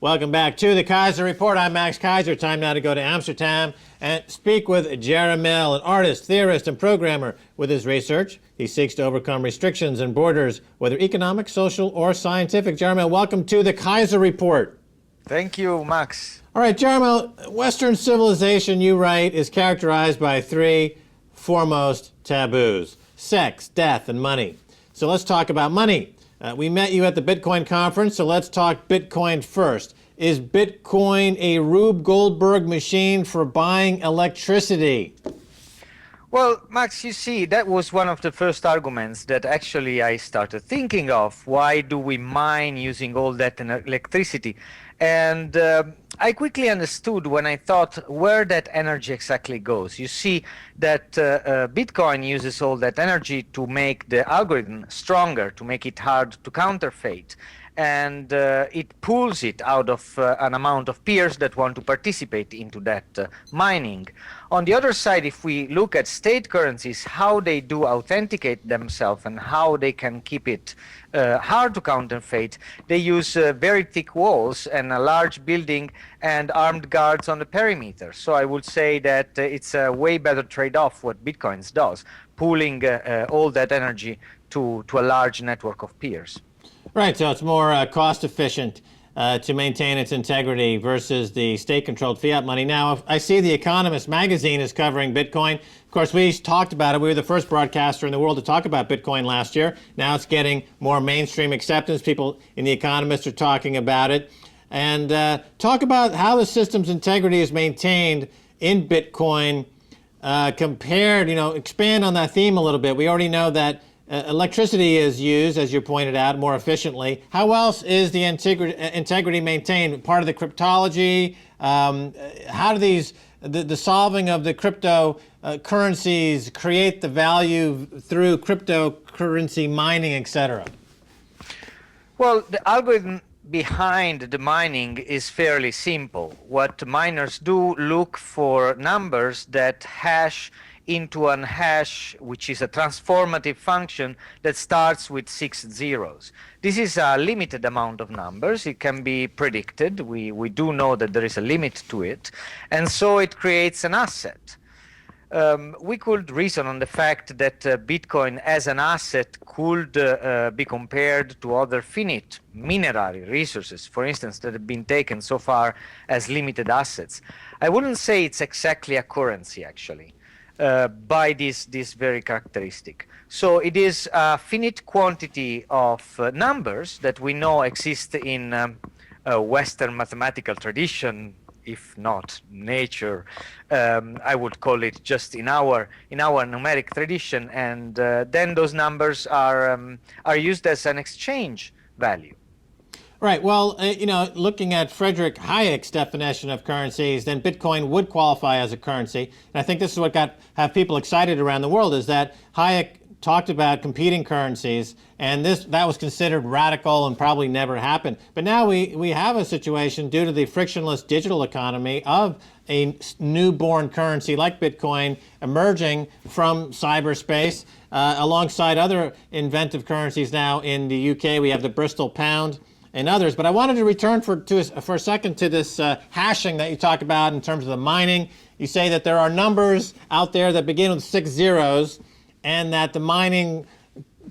Welcome back to the Keiser Report. I'm Max Keiser. Time now to go to Amsterdam and speak with Jaromil, an artist, theorist, and programmer. With his research, he seeks to overcome restrictions and borders, whether economic, social, or scientific. Jaromil, welcome to the Keiser Report. Thank you, Max. All right, Jaromil, Western civilization, you write, is characterized by three foremost taboos: sex, death, and money. So let's talk about money. We met you at the Bitcoin conference, so let's talk Bitcoin first. Is Bitcoin a Rube Goldberg machine for buying electricity? Well, Max, you see, that was one of the first arguments that actually I started thinking of. Why do we mine using all that electricity? And I quickly understood when I thought where that energy exactly goes. You see that Bitcoin uses all that energy to make the algorithm stronger, to make it hard to counterfeit. And it pulls it out of an amount of peers that want to participate into that mining. On the other side, if we look at state currencies, how they do authenticate themselves and how they can keep it hard to counterfeit, they use very thick walls and a large building and armed guards on the perimeter. So I would say that it's a way better trade-off what Bitcoins does, pooling all that energy to a large network of peers. Right, so it's more cost efficient to maintain its integrity versus the state-controlled fiat money. Now, I see The Economist magazine is covering Bitcoin. Of course, we talked about it. We were the first broadcaster in the world to talk about Bitcoin last year. Now it's getting more mainstream acceptance. People in The Economist are talking about it. And talk about how the system's integrity is maintained in Bitcoin compared, expand on that theme a little bit. We already know that electricity is used, as you pointed out, more efficiently. How else is the integrity maintained? Part of the cryptology? How do the solving of the crypto currencies create the value through cryptocurrency mining, etc.? Well, the algorithm behind the mining is fairly simple. What miners do, look for numbers that hash into an hash, which is a transformative function that starts with 6 zeros. This is a limited amount of numbers. It can be predicted. We do know that there is a limit to it. And so it creates an asset. We could reason on the fact that Bitcoin as an asset could be compared to other finite mineral resources, for instance, that have been taken so far as limited assets. I wouldn't say it's exactly a currency, actually. By this very characteristic. So it is a finite quantity of numbers that we know exist in a Western mathematical tradition, if not nature. I would call it just in our numeric tradition, and then those numbers are used as an exchange value. Right. Well, looking at Friedrich Hayek's definition of currencies, then Bitcoin would qualify as a currency. And I think this is what have people excited around the world, is that Hayek talked about competing currencies, and that was considered radical and probably never happened. But now we have a situation due to the frictionless digital economy of a newborn currency like Bitcoin emerging from cyberspace alongside other inventive currencies now in the UK. We have the Bristol pound and others. But I wanted to return for a second to this hashing that you talk about in terms of the mining. You say that there are numbers out there that begin with 6 zeros, and that the mining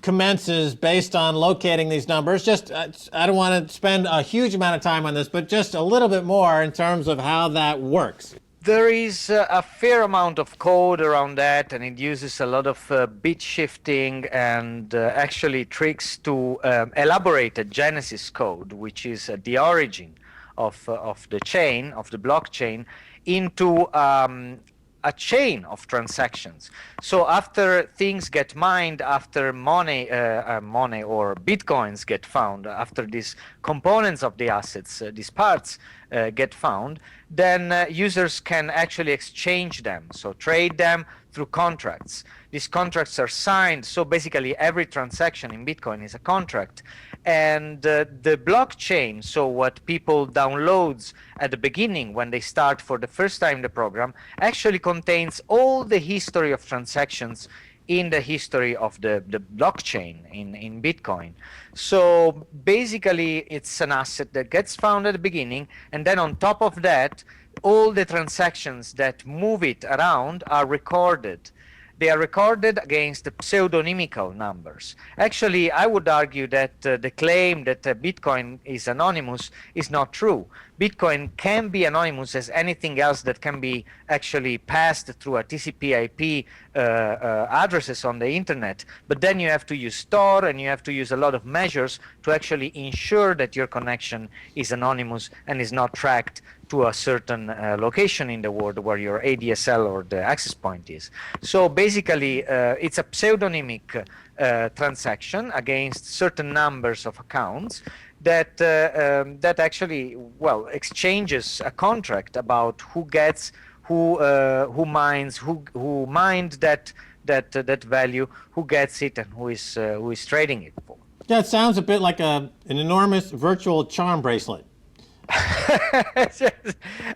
commences based on locating these numbers. Just, I don't want to spend a huge amount of time on this, but just a little bit more in terms of how that works. There is a fair amount of code around that, and it uses a lot of bit shifting and actually tricks to elaborate a Genesis code, which is the origin of the chain, of the blockchain, into a chain of transactions. So after things get mined, after money or bitcoins get found, after these components of the assets, these parts get found, then users can actually exchange them, so trade them through contracts. These contracts are signed, so basically every transaction in Bitcoin is a contract. And the blockchain, so what people downloads at the beginning when they start for the first time the program, actually contains all the history of transactions in the history of the blockchain in Bitcoin. So basically, it's an asset that gets found at the beginning, and then on top of that, all the transactions that move it around are recorded. They are recorded against pseudonymical numbers. Actually, I would argue that the claim that Bitcoin is anonymous is not true. Bitcoin can be anonymous as anything else that can be actually passed through a TCP/IP addresses on the internet. But then you have to use Tor, and you have to use a lot of measures to actually ensure that your connection is anonymous and is not tracked to a certain location in the world where your ADSL or the access point is. So basically, it's a pseudonymic transaction against certain numbers of accounts that that actually, well, exchanges a contract about who gets, who mines, who mined that value, who gets it, and who is trading it for. Yeah, it sounds a bit like an enormous virtual charm bracelet.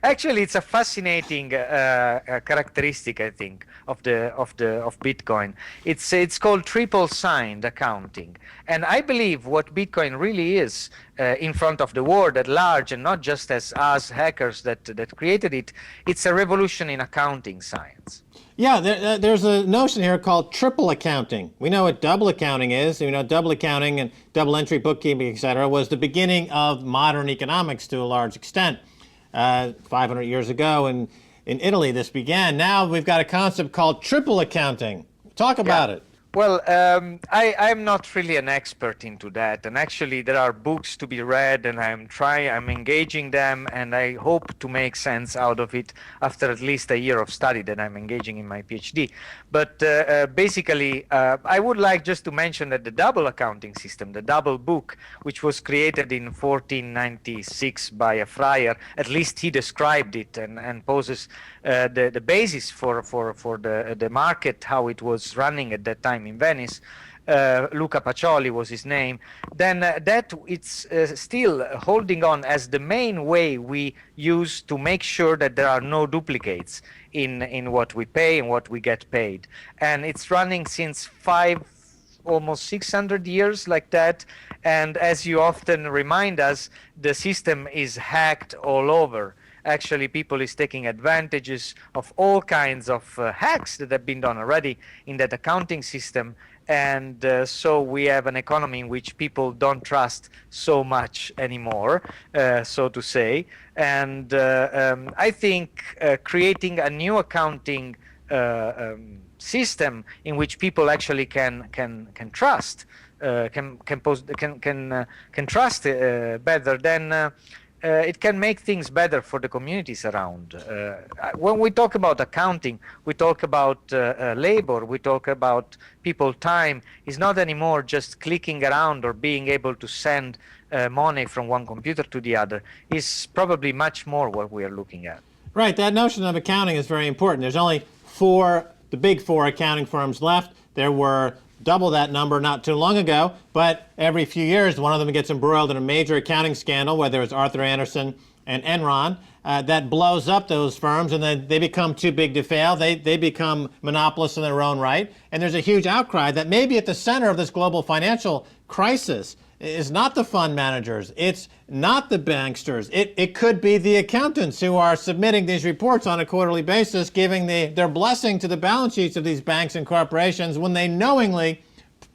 Actually, it's a fascinating characteristic, I think, of Bitcoin. It's called triple signed accounting, and I believe what Bitcoin really is in front of the world at large, and not just as us hackers that created it. It's a revolution in accounting science. Yeah, there's a notion here called triple accounting. We know what double accounting is. You know, double accounting and double entry bookkeeping, et cetera, was the beginning of modern economics to a large extent. 500 years ago in Italy, this began. Now we've got a concept called triple accounting. Talk about it. Well, I'm not really an expert into that, and actually there are books to be read, and I'm engaging them, and I hope to make sense out of it after at least a year of study that I'm engaging in my PhD. But basically, I would like just to mention that the double accounting system, the double book, which was created in 1496 by a friar, at least he described it and poses the basis for the market, how it was running at that time in Venice. Luca Pacioli was his name. Then that it's still holding on as the main way we use to make sure that there are no duplicates in what we pay and what we get paid. And it's running since almost 600 years like that. And as you often remind us, the system is hacked all over. Actually, people is taking advantages of all kinds of hacks that have been done already in that accounting system. And so we have an economy in which people don't trust so much anymore, so to say. And I think creating a new accounting system in which people actually can trust, can trust better, then it can make things better for the communities around. When we talk about accounting, we talk about labor, we talk about people time. It's not anymore just clicking around or being able to send money from one computer to the other. It's probably much more what we are looking at. Right, that notion of accounting is very important. There's only the big four accounting firms left. There were double that number not too long ago, but every few years one of them gets embroiled in a major accounting scandal, whether it's Arthur Andersen and Enron, that blows up those firms, and then they become too big to fail. They become monopolists in their own right, and there's a huge outcry that maybe at the center of this global financial crisis is not the fund managers, it's not the banksters, it could be the accountants who are submitting these reports on a quarterly basis, giving their blessing to the balance sheets of these banks and corporations when they knowingly,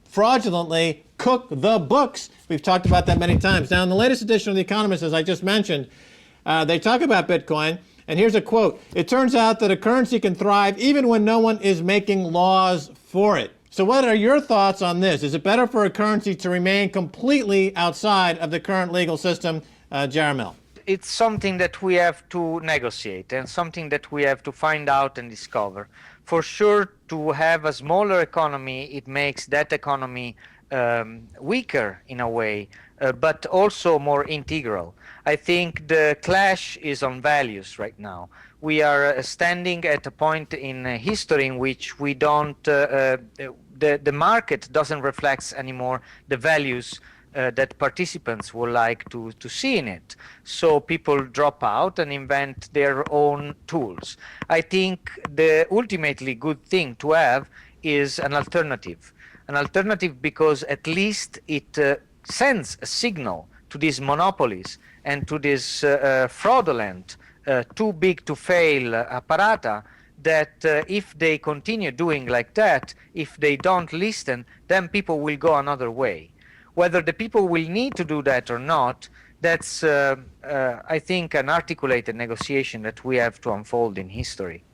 fraudulently cook the books. We've talked about that many times. Now, in the latest edition of The Economist, as I just mentioned, they talk about Bitcoin, and here's a quote: "It turns out that a currency can thrive even when no one is making laws for it." So what are your thoughts on this? Is it better for a currency to remain completely outside of the current legal system, Jaromil? It's something that we have to negotiate and something that we have to find out and discover. For sure, to have a smaller economy, it makes that economy weaker in a way, but also more integral. I think the clash is on values right now. We are standing at a point in history in which we don't, the market doesn't reflect anymore the values that participants would like to see in it. So people drop out and invent their own tools. I think the ultimately good thing to have is an alternative. An alternative because at least it sends a signal to these monopolies and to this fraudulent, too big to fail apparata, that if they continue doing like that, if they don't listen, then people will go another way. Whether the people will need to do that or not, that's, I think, an articulated negotiation that we have to unfold in history.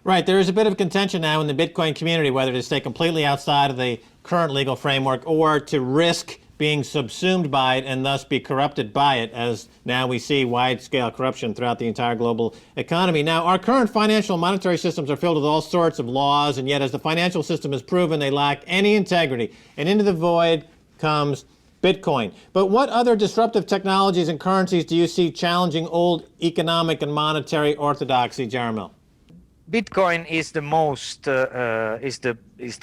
Right. There is a bit of contention now in the Bitcoin community whether to stay completely outside of the current legal framework or to risk being subsumed by it and thus be corrupted by it, as now we see wide-scale corruption throughout the entire global economy. Now, our current financial and monetary systems are filled with all sorts of laws, and yet as the financial system has proven, they lack any integrity. And into the void comes Bitcoin. But what other disruptive technologies and currencies do you see challenging old economic and monetary orthodoxy, Jaromil? Bitcoin is the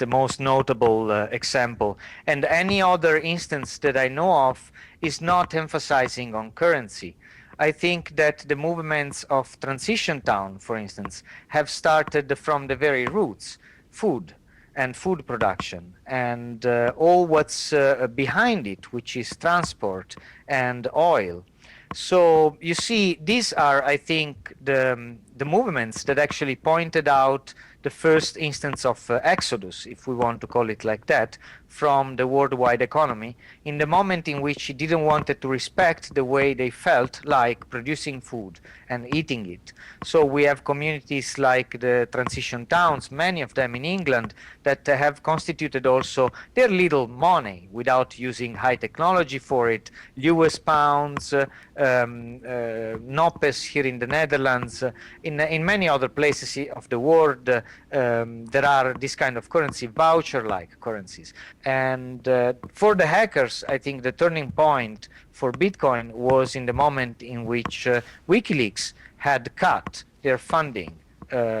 most notable example, and any other instance that I know of is not emphasizing on currency. I think that the movements of Transition Town, for instance, have started from the very roots, food and food production, and all what's behind it, which is transport and oil. So you see, these are, I think, the movements that actually pointed out the first instance of exodus, if we want to call it like that, from the worldwide economy, in the moment in which it didn't want to respect the way they felt like producing food and eating it. So we have communities like the transition towns, many of them in England, that have constituted also their little money without using high technology for it. US pounds, Nopes here in the Netherlands, in many other places of the world, there are this kind of currency, voucher-like currencies. And for the hackers, I think the turning point for Bitcoin was in the moment in which WikiLeaks had cut their funding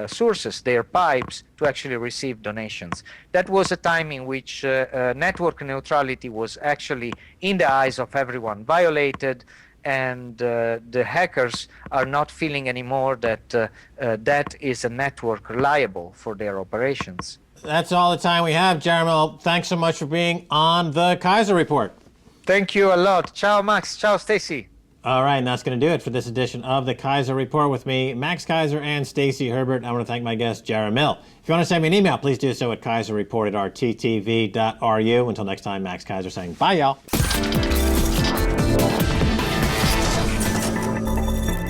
sources, their pipes, to actually receive donations. That was a time in which network neutrality was actually, in the eyes of everyone, violated, and the hackers are not feeling anymore that that is a network reliable for their operations. That's all the time we have, Jaromil. Thanks so much for being on the Keiser Report. Thank you a lot. Ciao, Max. Ciao, Stacy. All right, and that's going to do it for this edition of the Keiser Report with me, Max Keiser, and Stacy Herbert. I want to thank my guest, Jaromil. If you want to send me an email, please do so at keiserreport@rttv.ru. Until next time, Max Keiser saying bye, y'all.